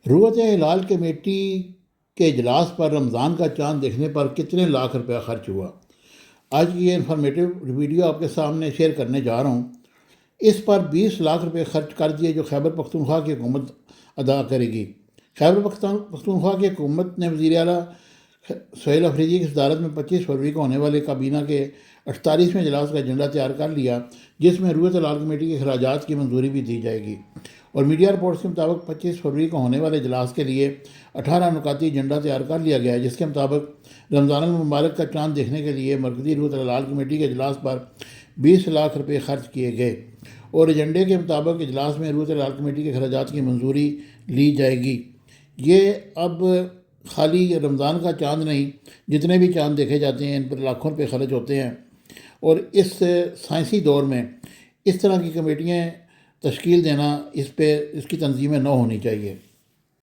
روت ہلال committee کے اجلاس پر رمضان کا چاند دیکھنے پر کتنے لاکھ روپیہ خرچ ہوا؟ آج کی یہ انفارمیٹیو ویڈیو آپ کے سامنے شیئر کرنے جا رہا ہوں۔ اس پر 20 لاکھ روپے خرچ کر دیے جو خیبر پختونخوا کی حکومت ادا کرے گی۔ خیبر پختونخوا کی حکومت نے وزیر اعلیٰ سہیل افریدی کی صدارت میں 25 فروری کو ہونے والے کابینہ کے 48ویں اجلاس کا ایجنڈا تیار کر لیا، جس میں روت ہلال کمیٹی کے اخراجات کی منظوری بھی دی جائے گی، اور میڈیا رپورٹس کے مطابق 25 فروری کو ہونے والے اجلاس کے لیے 18 نکاتی ایجنڈا تیار کر لیا گیا ہے، جس کے مطابق رمضان المبارک کا چاند دیکھنے کے لیے مرکزی روت ہلال کمیٹی کے اجلاس پر 20 لاکھ روپے خرچ کیے گئے، اور ایجنڈے کے مطابق اجلاس میں روت ہلال کمیٹی کے اخراجات کی منظوری لی جائے گی۔ یہ اب خالی رمضان کا چاند نہیں، جتنے بھی چاند دیکھے جاتے ہیں ان پر لاکھوں روپے خرچ ہوتے ہیں، اور اس سائنسی دور میں اس طرح کی کمیٹیاں تشکیل دینا، اس کی تنظیمیں نہ ہونی چاہیے۔